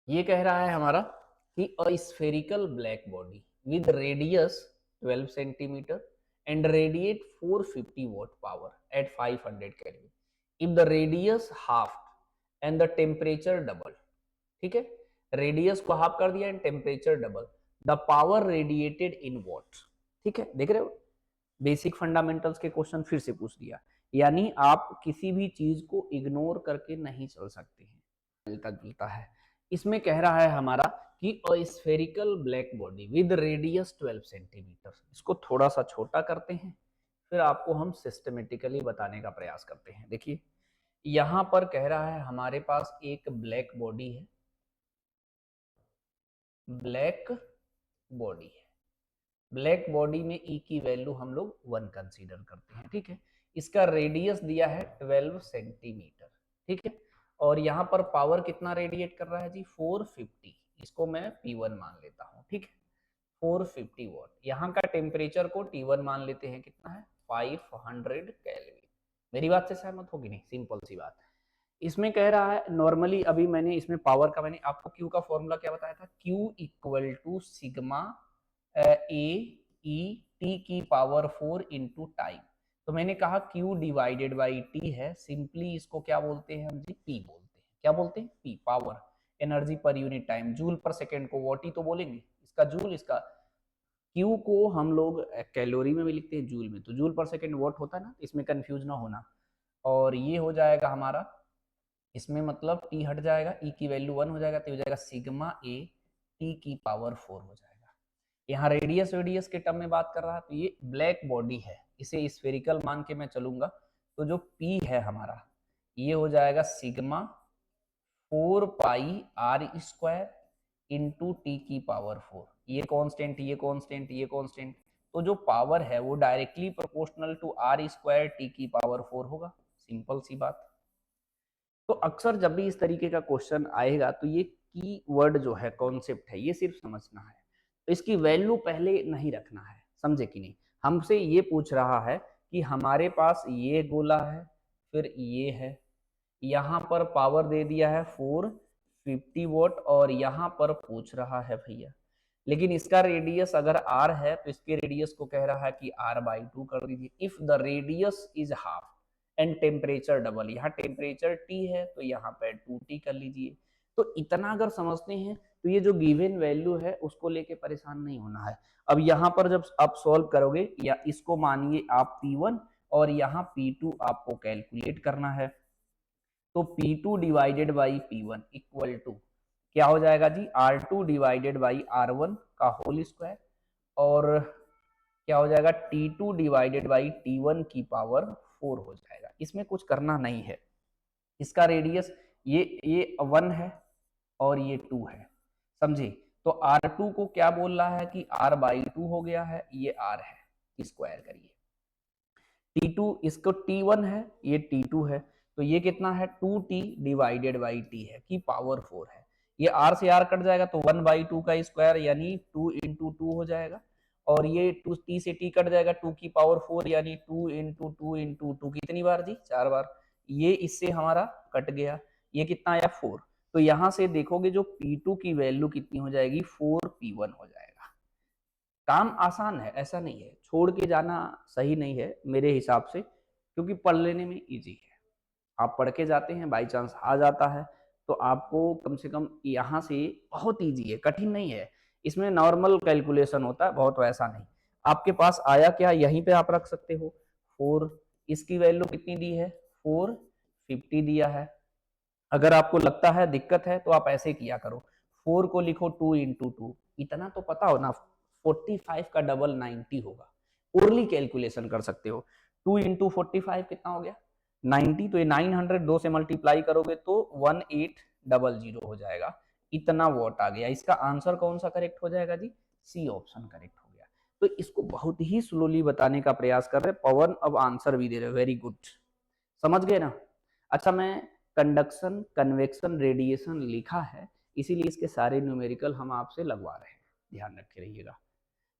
ये कह रहा है हमारा कि a spherical black body with radius 12 centimetre and radiate 450 watt power at 500 kelvin if the radius half and the temperature double. ठीक है, रेडियस को हाफ कर दिया and temperature double, the power radiated in watt. ठीक है, देख रहे हो, बेसिक फंडामेंटल्स के क्वेश्चन फिर से पूछ दिया। यानी आप किसी भी चीज को इग्नोर करके नहीं चल सकते हैं, मिलता जुलता है। इसमें कह रहा है हमारा कि a spherical black body with radius 12 centimetre, इसको थोड़ा सा छोटा करते हैं, फिर आपको हम सिस्टमेटिकली बताने का प्रयास करते हैं। देखिए, यहां पर कह रहा है हमारे पास एक ब्लैक बॉडी है, ब्लैक बॉडी है। ब्लैक बॉडी में ई की वैल्यू हम लोग 1 कंसीडर करते हैं। ठीक है, इसका रेडियस दिया है 12 सेंटीमीटर। ठीक है, और यहाँ पर पावर कितना रेडिएट कर रहा है जी, 450। इसको मैं P1 मान लेता हूँ। ठीक है, 450 वॉट। यहाँ का टेम्परेचर को T1 मान लेते हैं, कितना है, 500 केल्विन। मेरी बात से सहमत होगी नहीं, सिंपल सी बात। इसमें कह रहा है नॉर्मली, अभी मैंने इसमें पावर का, मैंने आपको क्यू का फॉर्मूला क्या बताया था, Q equal to sigma A E T की पावर 4 इंटू टाइम। तो मैंने कहा Q डिवाइडेड बाई टी है, सिंपली इसको क्या बोलते हैं हम जी, P बोलते हैं। क्या बोलते हैं, P, power, energy per unit time, joule पर सेकेंड को वॉट ही तो बोलेंगे, इसका जूल, इसका Q को हम लोग कैलोरी में भी लिखते हैं, जूल में, तो जूल पर सेकेंड वॉट होता है ना, इसमें कंफ्यूज ना होना। और ये हो जाएगा हमारा, इसमें मतलब टी हट जाएगा, ई की वैल्यू 1 हो जाएगा, तो हो जाएगा सिग्मा ए टी की पावर 4 हो जाएगा। यहाँ रेडियस रेडियस के टर्म में बात कर रहा है, तो ये ब्लैक बॉडी है, इसे स्फेरिकल मान के मैं चलूंगा, तो जो पी है हमारा, ये हो जाएगा sigma 4 pi R square into T की पावर 4। ये कांस्टेंट, ये कांस्टेंट, ये कांस्टेंट, तो जो पावर है वो directly proportional to R square T की पावर 4 होगा। सिंपल सी बात। तो अक्सर जब भी इस तरीके का क्वेश्चन आएगा, तो ये की वर्ड जो है, कॉन्सेप्ट है, ये सिर्फ समझना है, तो इसकी वैल्यू पहले नहीं रखना है, समझे कि नहीं। हमसे ये पूछ रहा है कि हमारे पास ये गोला है, फिर ये है, यहाँ पर पावर दे दिया है 450 वोट, और यहाँ पर पूछ रहा है भैया, लेकिन इसका रेडियस अगर r है तो इसके रेडियस को कह रहा है कि r/2 कर दीजिए। If the radius is half and temperature double, यहाँ टेम्परेचर T है तो यहाँ पे 2T कर लीजिए। तो इतना अगर समझते हैं तो ये जो गिवन वैल्यू है उसको लेके परेशान नहीं होना है। अब यहाँ पर जब आप सॉल्व करोगे, या इसको मानिए आप P1 और यहाँ P2 आपको कैलकुलेट करना है, तो P2 divided by P1 equal to क्या हो जाएगा जी, R2 डिवाइडेड बाई R1 का होल स्क्वायर, और क्या हो जाएगा, T2 डिवाइडेड बाई T1 की पावर 4 हो जाएगा। इसमें कुछ करना नहीं है। इसका रेडियस ये 1 है और ये 2 है, समझे। तो R2 को क्या बोल रहा है कि R/2 हो गया है, ये R है, स्क्वायर करिए। T2 इसको T1 है, ये T2 है, तो ये कितना है, 2T डिवाइडेड बाई T है कि पावर 4 है। ये R से R कट जाएगा तो 1/2 का स्क्वायर यानी 2 इंटू 2 हो जाएगा, और ये 2 T से T कट जाएगा, 2 की पावर 4 यानी 2 इंटू 2 इंटू 2 कितनी बार जी, 4 बार। ये इससे हमारा कट गया, ये कितना आया, 4। तो यहां से देखोगे जो P2 की वैल्यू कितनी हो जाएगी, 4P1 हो जाएगा। काम आसान है, ऐसा नहीं है, छोड़ के जाना सही नहीं है मेरे हिसाब से, क्योंकि पढ़ लेने में इजी है। आप पढ़ के जाते हैं, बाई चांस आ जाता है, तो आपको कम से कम यहाँ से, बहुत इजी है, कठिन नहीं है। इसमें नॉर्मल कैलकुलेशन होता है, बहुत वैसा नहीं। आपके पास आया क्या, यहीं पे आप रख सकते हो 4। इसकी वैल्यू कितनी दी है, 450 दिया है। अगर आपको लगता है दिक्कत है तो आप ऐसे किया करो, 4 को लिखो 2 इंटू 2, इतना तो पता हो ना, 45 का डबल 90 होगा। ओरली कैलकुलेशन कर सकते हो, 2 इंटू 45 कितना हो गया, 90। तो ये 900 2 से मल्टीप्लाई करोगे तो 1800 हो जाएगा। इतना वॉट आ गया। इसका आंसर कौन सा करेक्ट हो जाएगा जी, सी ऑप्शन करेक्ट हो गया। तो इसको बहुत ही स्लोली बताने का प्रयास कर रहे पवन, अब आंसर भी दे रहे, वेरी गुड, समझ गए ना। अच्छा, मैं कंडक्शन, कन्वेक्शन, रेडिएशन लिखा है, इसीलिए इसके सारे न्यूमेरिकल हम आपसे लगवा रहे हैं, ध्यान रखे रहिएगा।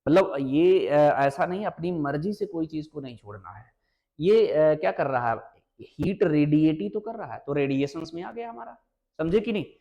मतलब ये ऐसा नहीं, अपनी मर्जी से कोई चीज को नहीं छोड़ना है। ये क्या कर रहा है, हीट रेडिएट ही तो कर रहा है, तो रेडिएशंस में आ गया हमारा, समझे कि नहीं।